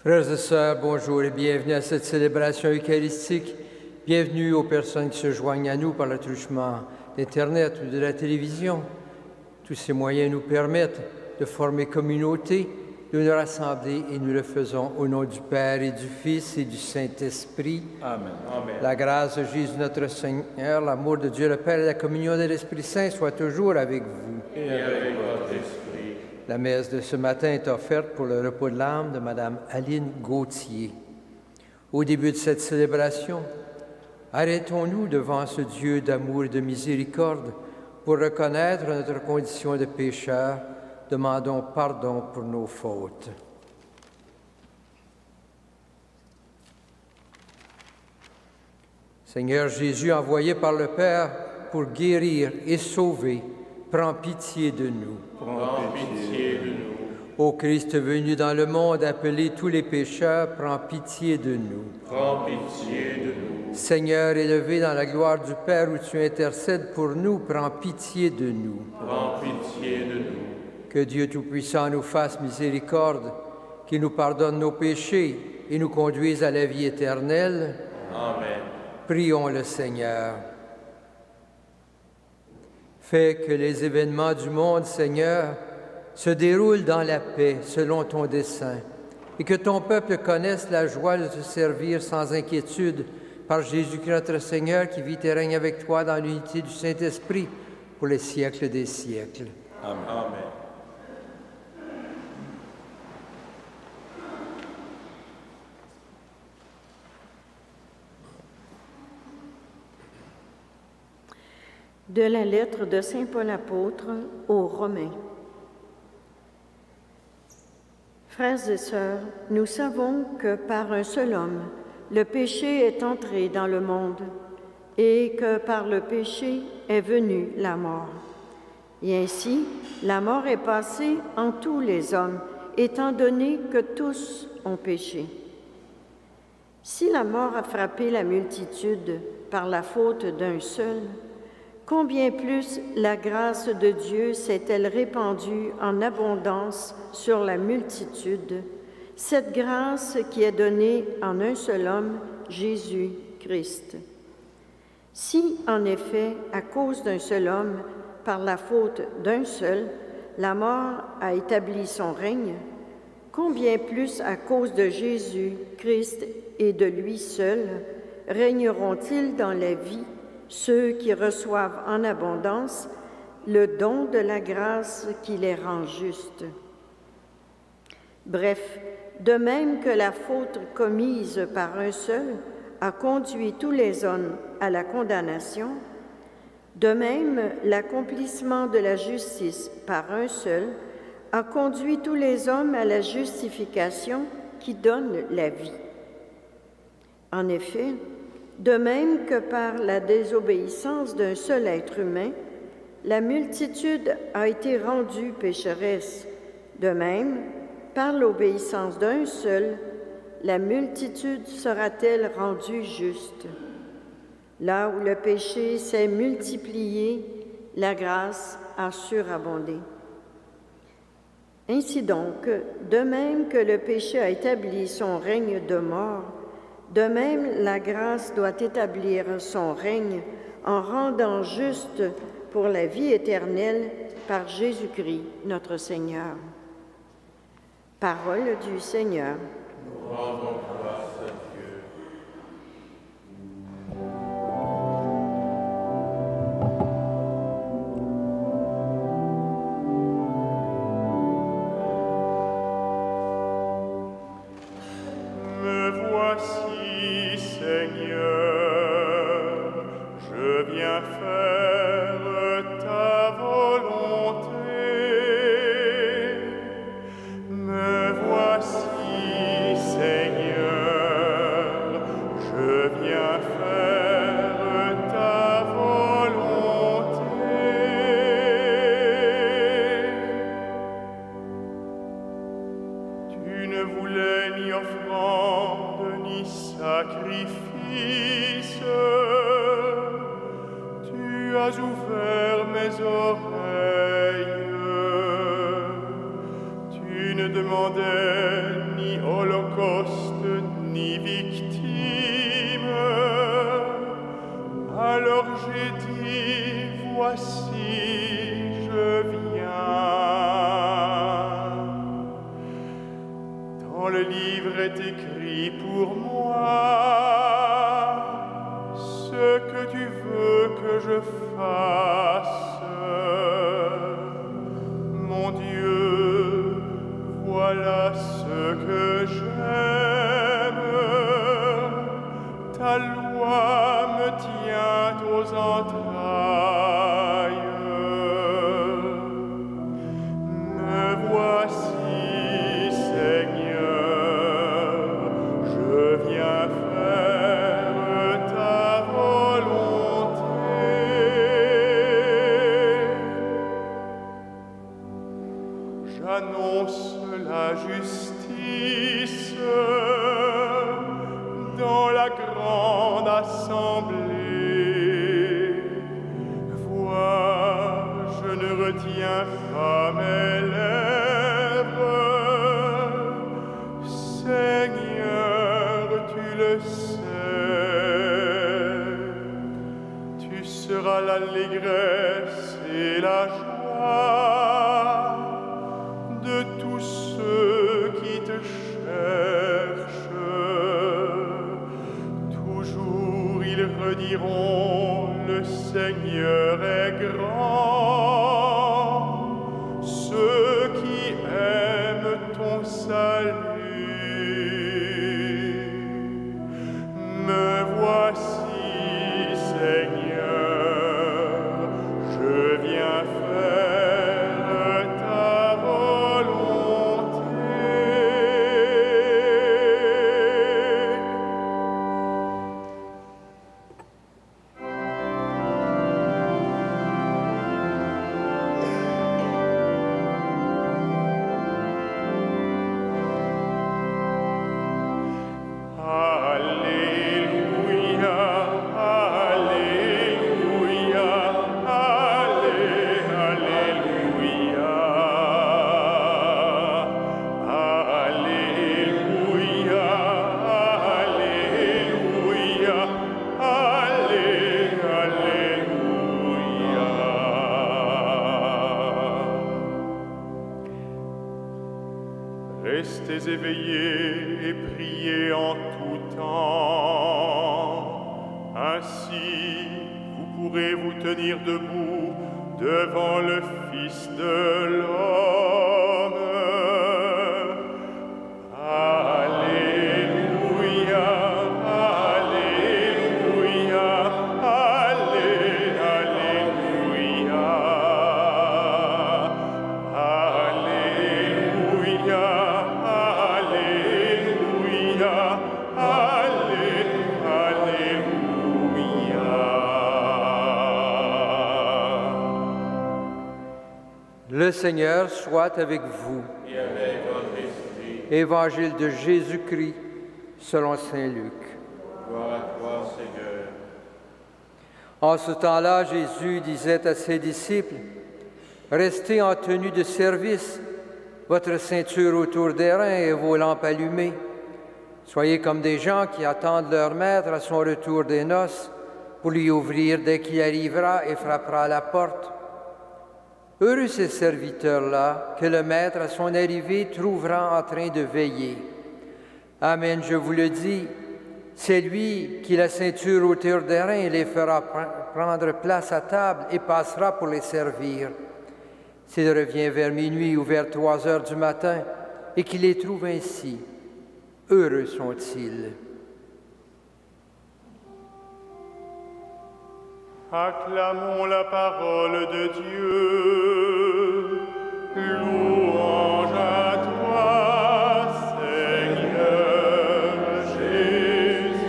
Frères et sœurs, bonjour et bienvenue à cette célébration eucharistique. Bienvenue aux personnes qui se joignent à nous par le truchement d'Internet ou de la télévision. Tous ces moyens nous permettent de former communauté, de nous rassembler et nous le faisons au nom du Père et du Fils et du Saint-Esprit. Amen. Amen. La grâce de Jésus notre Seigneur, l'amour de Dieu le Père et la communion de l'Esprit Saint soient toujours avec vous. Et avec votre esprit. La messe de ce matin est offerte pour le repos de l'âme de Mme Aline Gauthier. Au début de cette célébration, arrêtons-nous devant ce Dieu d'amour et de miséricorde pour reconnaître notre condition de pécheur. Demandons pardon pour nos fautes. Seigneur Jésus, envoyé par le Père pour guérir et sauver, prends pitié de nous. Prends pitié de nous. Ô Christ venu dans le monde, appeler tous les pécheurs, prends pitié de nous. Prends pitié de nous. Seigneur, élevé dans la gloire du Père où tu intercèdes pour nous, prends pitié de nous. Prends pitié de nous. Que Dieu Tout-Puissant nous fasse miséricorde, qu'il nous pardonne nos péchés et nous conduise à la vie éternelle. Amen. Prions le Seigneur. Fais que les événements du monde, Seigneur, se déroulent dans la paix selon ton dessein et que ton peuple connaisse la joie de te servir sans inquiétude par Jésus-Christ notre Seigneur qui vit et règne avec toi dans l'unité du Saint-Esprit pour les siècles des siècles. Amen. Amen. De la lettre de Saint Paul apôtre aux Romains. Frères et sœurs, nous savons que par un seul homme, le péché est entré dans le monde et que par le péché est venue la mort. Et ainsi, la mort est passée en tous les hommes, étant donné que tous ont péché. Si la mort a frappé la multitude par la faute d'un seul, combien plus la grâce de Dieu s'est-elle répandue en abondance sur la multitude, cette grâce qui est donnée en un seul homme, Jésus-Christ. Si, en effet, à cause d'un seul homme, par la faute d'un seul, la mort a établi son règne, combien plus à cause de Jésus-Christ et de lui seul, régneront-ils dans la vie ceux qui reçoivent en abondance le don de la grâce qui les rend justes. Bref, de même que la faute commise par un seul a conduit tous les hommes à la condamnation, de même l'accomplissement de la justice par un seul a conduit tous les hommes à la justification qui donne la vie. En effet, de même que par la désobéissance d'un seul être humain, la multitude a été rendue pécheresse, de même, par l'obéissance d'un seul, la multitude sera-t-elle rendue juste. Là où le péché s'est multiplié, la grâce a surabondé. Ainsi donc, de même que le péché a établi son règne de mort, de même, la grâce doit établir son règne en rendant juste pour la vie éternelle par Jésus-Christ, notre Seigneur. Parole du Seigneur. Nous rendons grâce à Dieu. Me voici, Seigneur, je viens faire ta volonté. Me voici, Seigneur, je viens faire ta volonté. Tu ne voulais ni offrande ni sacrifice. Tu as ouvert mes oreilles. Tu ne demandais ni holocauste le livre est écrit pour moi ce que tu veux que je fasse. Mon Dieu, voilà ce que j'aime. Ta loi me tient aux entrailles. Me voici, Seigneur, je viens faire ta volonté. J'annonce la justice dans la grande assemblée. Vois, je ne retiens pas mes lèvres. Seigneur, tu le sais. Tu seras l'allégresse et la joie de tous ceux qui te cherchent. Toujours ils rediront, le Seigneur est grand. Ceux qui aiment ton salut. Me voici, Seigneur, je viens faire ta volonté. Alléluia, Alléluia, Alléluia, Alléluia, Alléluia, Alléluia. Restez éveillés et priez en tout temps. Ainsi, vous pourrez vous tenir debout devant le Fils de l'homme. Alléluia, Alléluia, Alléluia, Alléluia, Alléluia, Alléluia. Le Seigneur soit avec vous. Et avec votre esprit. Évangile de Jésus-Christ selon saint Luc. Gloire à toi, Seigneur. En ce temps-là, Jésus disait à ses disciples, « Restez en tenue de service, votre ceinture autour des reins et vos lampes allumées. Soyez comme des gens qui attendent leur maître à son retour des noces pour lui ouvrir dès qu'il arrivera et frappera à la porte. Heureux ces serviteurs-là que le maître à son arrivée trouvera en train de veiller. Amen, je vous le dis, c'est lui qui, la ceinture autour des reins, les fera prendre place à table et passera pour les servir. S'il revient vers minuit ou vers 3 heures du matin et qu'il les trouve ainsi, heureux sont-ils. » Acclamons la parole de Dieu. Louange à toi, Seigneur Jésus.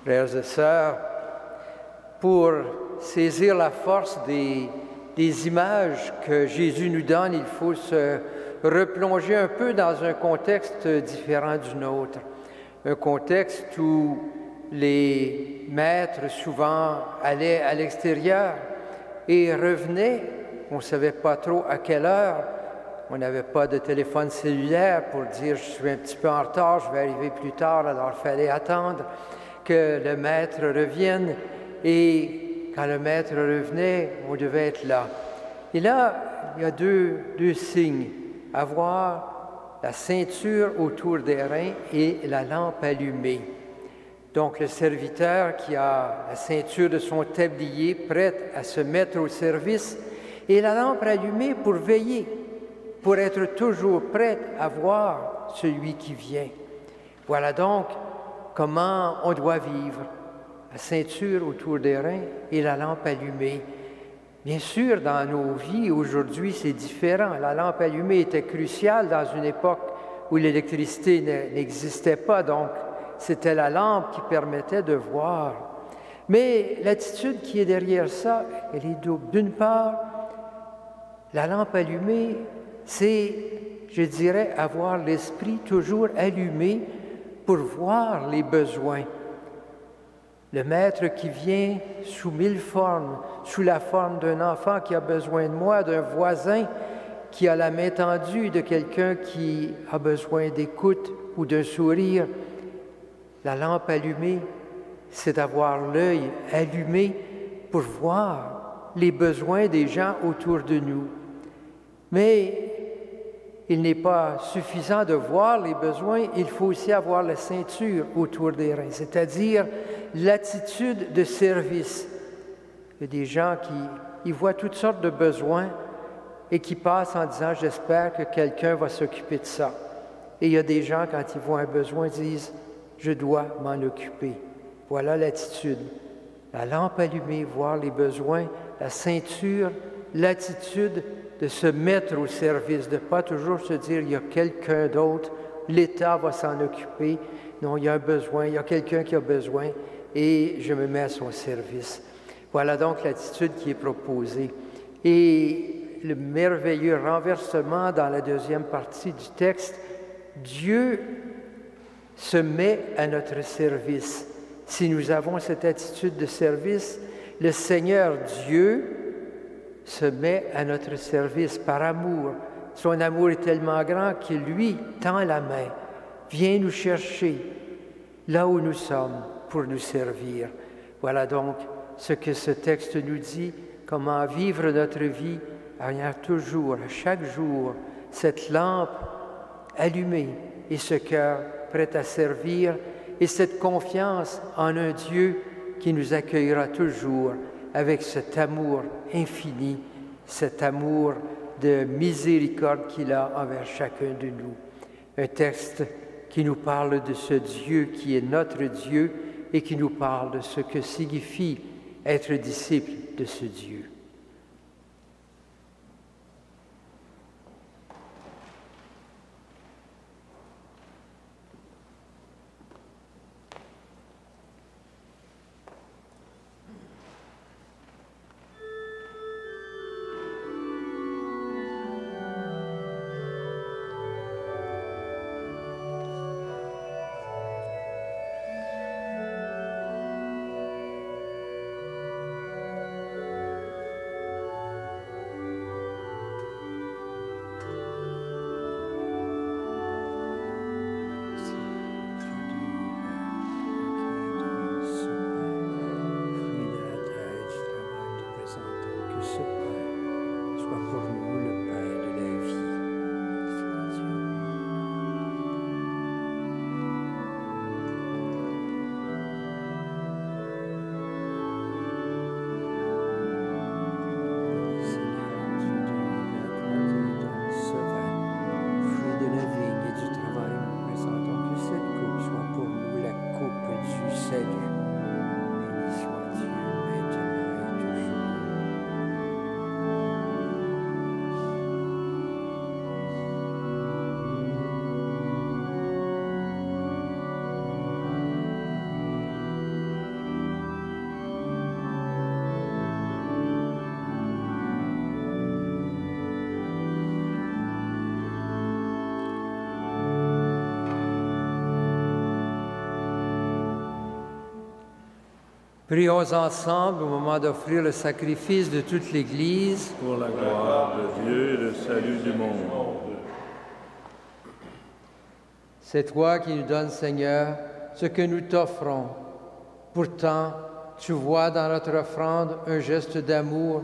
Frères et sœurs, pour saisir la force des images que Jésus nous donne, il faut se replonger un peu dans un contexte différent du nôtre. Un contexte où les maîtres souvent allaient à l'extérieur et revenaient, on ne savait pas trop à quelle heure, on n'avait pas de téléphone cellulaire pour dire « je suis un petit peu en retard, je vais arriver plus tard », alors il fallait attendre que le maître revienne. Et quand le maître revenait, on devait être là. Et là, il y a deux signes. Avoir la ceinture autour des reins et la lampe allumée. Donc, le serviteur qui a la ceinture de son tablier prête à se mettre au service et la lampe allumée pour veiller, pour être toujours prête à voir celui qui vient. Voilà donc comment on doit vivre. La ceinture autour des reins et la lampe allumée. Bien sûr, dans nos vies, aujourd'hui, c'est différent. La lampe allumée était cruciale dans une époque où l'électricité n'existait pas, donc c'était la lampe qui permettait de voir. Mais l'attitude qui est derrière ça, elle est double. D'une part, la lampe allumée, c'est, je dirais, avoir l'esprit toujours allumé pour voir les besoins. Le maître qui vient sous 1000 formes, sous la forme d'un enfant qui a besoin de moi, d'un voisin qui a la main tendue, de quelqu'un qui a besoin d'écoute ou d'un sourire. La lampe allumée, c'est d'avoir l'œil allumé pour voir les besoins des gens autour de nous. Mais il n'est pas suffisant de voir les besoins, il faut aussi avoir la ceinture autour des reins, c'est-à-dire l'attitude de service. Il y a des gens qui voient toutes sortes de besoins et qui passent en disant « j'espère que quelqu'un va s'occuper de ça ». Et il y a des gens, quand ils voient un besoin, disent « je dois m'en occuper ». Voilà l'attitude. La lampe allumée, voir les besoins, la ceinture, l'attitude de se mettre au service, de ne pas toujours se dire « il y a quelqu'un d'autre, l'État va s'en occuper ». Non, il y a un besoin, il y a quelqu'un qui a besoin et je me mets à son service. Voilà donc l'attitude qui est proposée. Et le merveilleux renversement dans la deuxième partie du texte, Dieu se met à notre service. Si nous avons cette attitude de service, le Seigneur Dieu se met à notre service par amour. Son amour est tellement grand qu'il lui tend la main, vient nous chercher là où nous sommes pour nous servir. Voilà donc ce que ce texte nous dit, comment vivre notre vie ayant toujours, à chaque jour, cette lampe allumée et ce cœur prêt à servir et cette confiance en un Dieu qui nous accueillera toujours avec cet amour infini, cet amour de miséricorde qu'il a envers chacun de nous. Un texte qui nous parle de ce Dieu qui est notre Dieu et qui nous parle de ce que signifie être disciple de ce Dieu. Prions ensemble au moment d'offrir le sacrifice de toute l'Église. Pour la gloire de Dieu et le salut du monde. C'est toi qui nous donnes, Seigneur, ce que nous t'offrons. Pourtant, tu vois dans notre offrande un geste d'amour.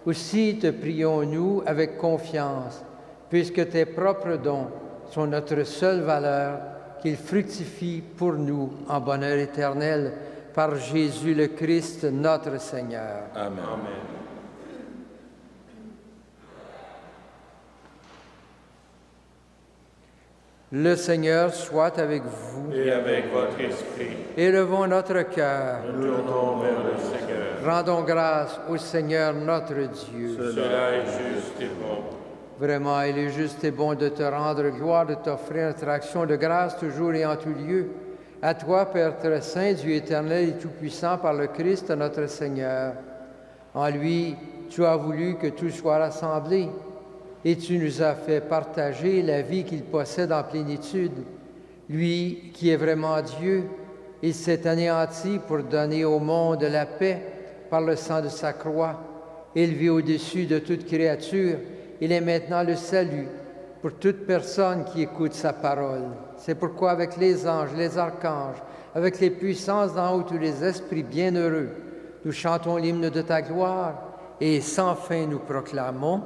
Aussi te prions-nous avec confiance, puisque tes propres dons sont notre seule valeur, qu'ils fructifient pour nous en bonheur éternel, par Jésus le Christ, notre Seigneur. Amen. Amen. Le Seigneur soit avec vous. Et avec votre esprit. Élevons notre cœur. Nous tournons vers le Seigneur. Rendons grâce au Seigneur notre Dieu. Cela est juste et bon. Vraiment, il est juste et bon de te rendre gloire, de t'offrir notre action de grâce toujours et en tout lieu. À toi, Père très saint, Dieu éternel et tout-puissant, par le Christ notre Seigneur. En lui, tu as voulu que tout soit rassemblé, et tu nous as fait partager la vie qu'il possède en plénitude. Lui qui est vraiment Dieu, il s'est anéanti pour donner au monde la paix par le sang de sa croix. Élevé au-dessus de toute créature, il est maintenant le salut pour toute personne qui écoute sa parole. C'est pourquoi avec les anges, les archanges, avec les puissances d'en haut, tous les esprits bienheureux, nous chantons l'hymne de ta gloire et sans fin nous proclamons: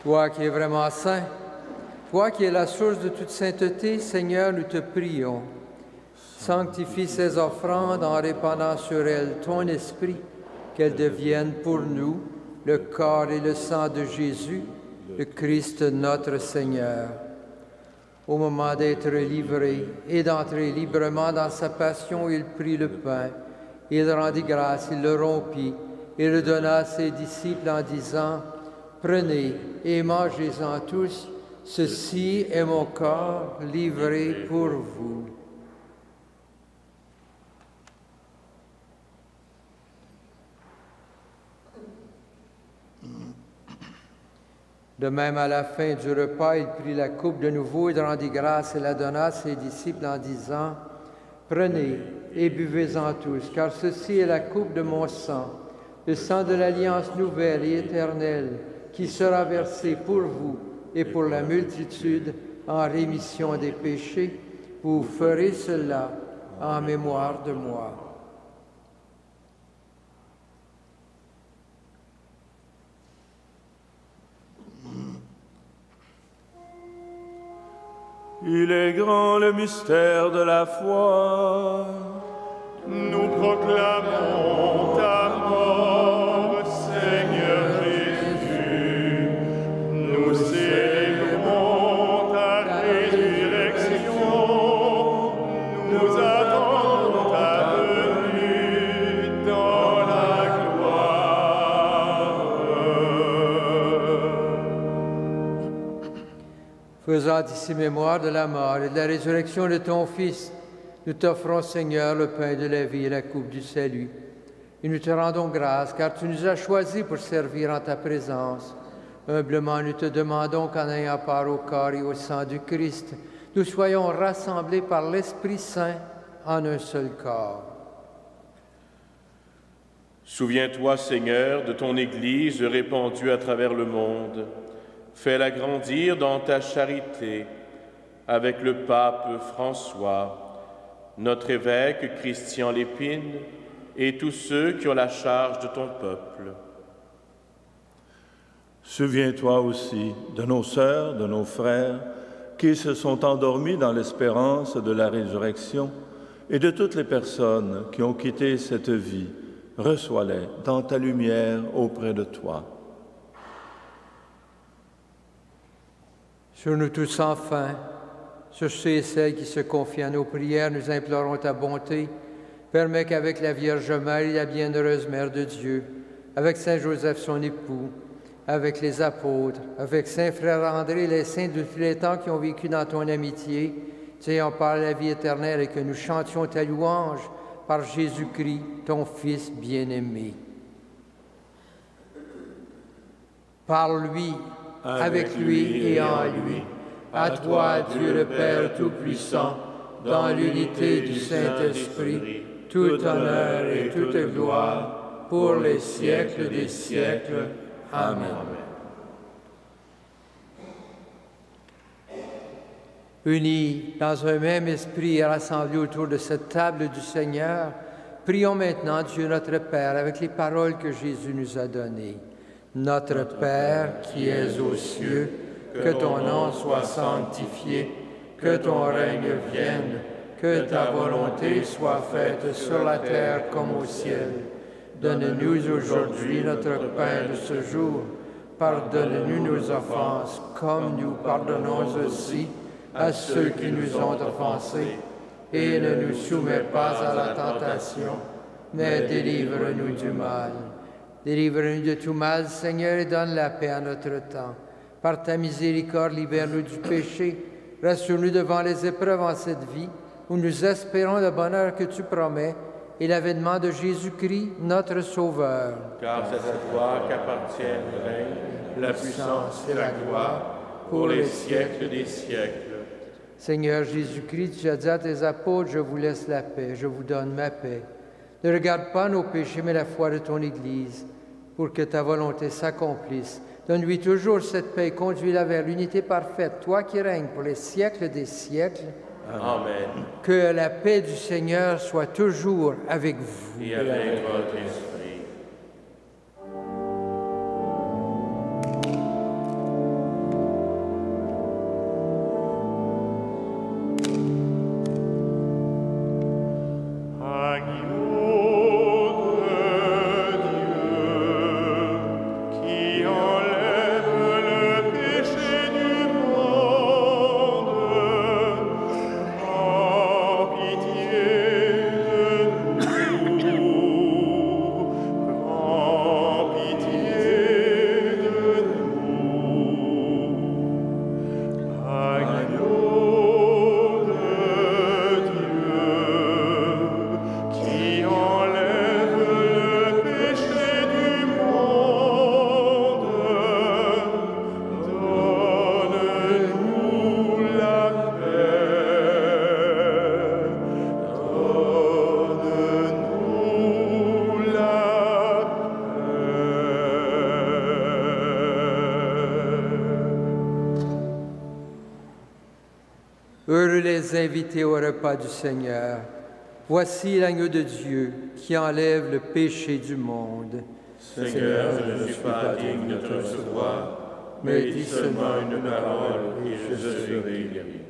Toi qui es vraiment saint, toi qui es la source de toute sainteté, Seigneur, nous te prions. Sanctifie ces offrandes en répandant sur elles ton esprit, qu'elles deviennent pour nous le corps et le sang de Jésus, le Christ notre Seigneur. Au moment d'être livré et d'entrer librement dans sa passion, il prit le pain, il rendit grâce, il le rompit et le donna à ses disciples en disant: Prenez et mangez-en tous, ceci est mon corps livré pour vous. De même, à la fin du repas, il prit la coupe de nouveau, il rendit grâce et la donna à ses disciples en disant: Prenez et buvez-en tous, car ceci est la coupe de mon sang, le sang de l'alliance nouvelle et éternelle, qui sera versé pour vous et pour la multitude en rémission des péchés. Vous ferez cela en mémoire de moi. Il est grand le mystère de la foi. Nous proclamons ta mort, Seigneur Jésus. Nous célébrons ta résurrection. Nous attendons ta venue dans la gloire. Faisant ici mémoire de la mort et de la résurrection de ton Fils, nous t'offrons, Seigneur, le pain de la vie et la coupe du salut. Et nous te rendons grâce, car tu nous as choisis pour servir en ta présence. Humblement, nous te demandons qu'en ayant part au corps et au sang du Christ, nous soyons rassemblés par l'Esprit Saint en un seul corps. Souviens-toi, Seigneur, de ton Église répandue à travers le monde. Fais-la grandir dans ta charité avec le pape François, notre évêque Christian Lépine et tous ceux qui ont la charge de ton peuple. Souviens-toi aussi de nos sœurs, de nos frères qui se sont endormis dans l'espérance de la résurrection et de toutes les personnes qui ont quitté cette vie. Reçois-les dans ta lumière auprès de toi. Sur nous tous enfin, sur ceux et celles qui se confient à nos prières, nous implorons ta bonté. Permets qu'avec la Vierge Marie, la bienheureuse Mère de Dieu, avec Saint Joseph son époux, avec les apôtres, avec Saint Frère André, les saints de tous les temps qui ont vécu dans ton amitié, tu ayant parlé la vie éternelle et que nous chantions ta louange par Jésus-Christ, ton Fils bien-aimé. Par lui, avec lui et en lui, à toi, Dieu le Père Tout-Puissant, dans l'unité du Saint-Esprit, tout honneur et toute gloire, pour les siècles des siècles. Amen. Unis dans un même esprit et rassemblés autour de cette table du Seigneur, prions maintenant Dieu notre Père avec les paroles que Jésus nous a données. Notre Père qui es aux cieux, que ton nom soit sanctifié, que ton règne vienne, que ta volonté soit faite sur la terre comme au ciel. Donne-nous aujourd'hui notre pain de ce jour. Pardonne-nous nos offenses, comme nous pardonnons aussi à ceux qui nous ont offensés. Et ne nous soumets pas à la tentation, mais délivre-nous du mal. Délivre-nous de tout mal, Seigneur, et donne la paix à notre temps. Par ta miséricorde, libère-nous du péché. Rassure-nous devant les épreuves en cette vie, où nous espérons le bonheur que tu promets et l'avènement de Jésus-Christ, notre Sauveur. Car c'est à toi qu'appartiennent le règne, la puissance et la gloire, pour les siècles des siècles. Seigneur Jésus-Christ, tu as dit à tes apôtres, je vous laisse la paix, je vous donne ma paix. Ne regarde pas nos péchés, mais la foi de ton Église, pour que ta volonté s'accomplisse. Donne-lui toujours cette paix et conduis-la vers l'unité parfaite, toi qui règnes pour les siècles des siècles. Amen. Que la paix du Seigneur soit toujours avec vous. Et avec votre esprit. Heureux les invités au repas du Seigneur. Voici l'agneau de Dieu qui enlève le péché du monde. Seigneur, je ne suis pas digne de te recevoir, mais dis seulement une parole et je serai guéri.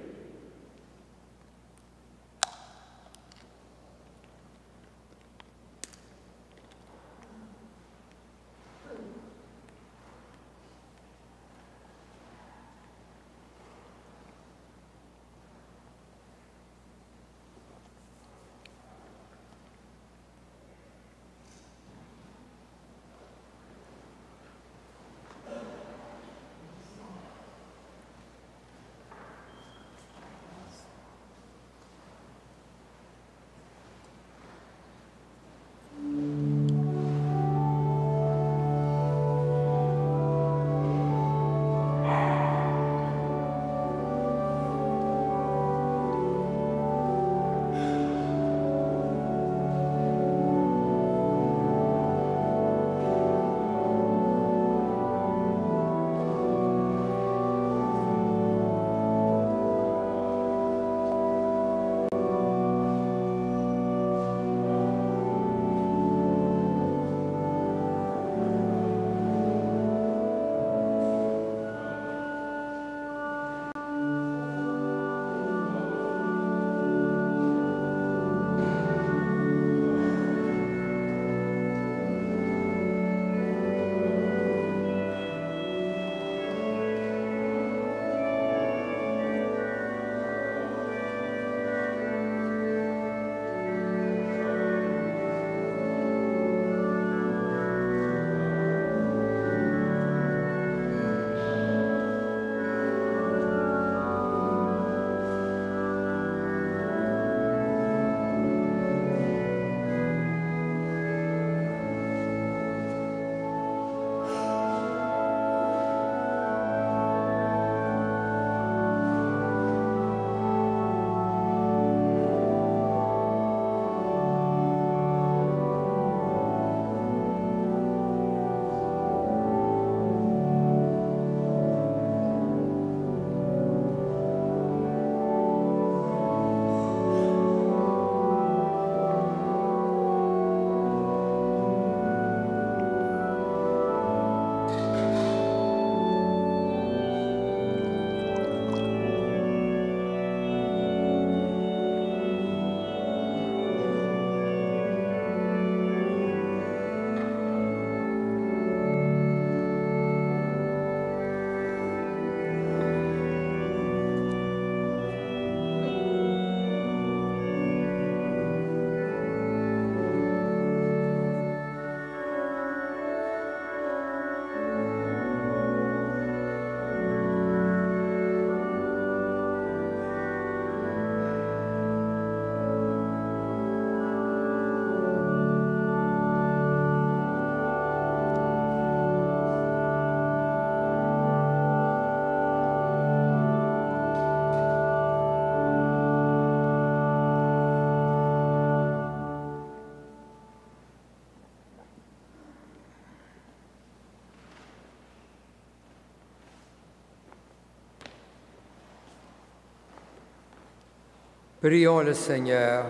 Prions le Seigneur.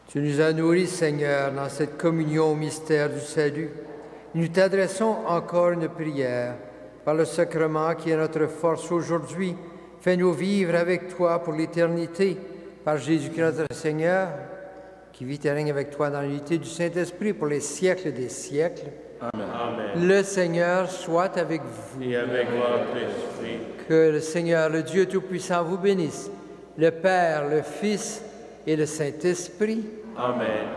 Tu nous as nourris, Seigneur, dans cette communion au mystère du salut. Nous t'adressons encore une prière. Par le sacrement qui est notre force aujourd'hui, fais-nous vivre avec toi pour l'éternité. Par Jésus-Christ notre Seigneur, qui vit et règne avec toi dans l'unité du Saint-Esprit pour les siècles des siècles. Amen. Amen. Le Seigneur soit avec vous. Et avec votre esprit. Que le Seigneur, le Dieu Tout-Puissant, vous bénisse, le Père, le Fils et le Saint-Esprit. Amen.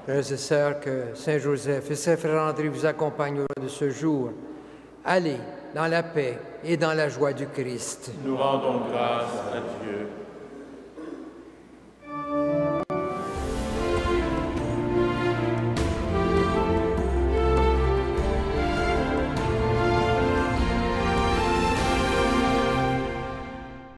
Frères et sœurs, que Saint Joseph et Saint Frère André vous accompagnent au cours de ce jour. Allez dans la paix et dans la joie du Christ. Nous rendons grâce à Dieu.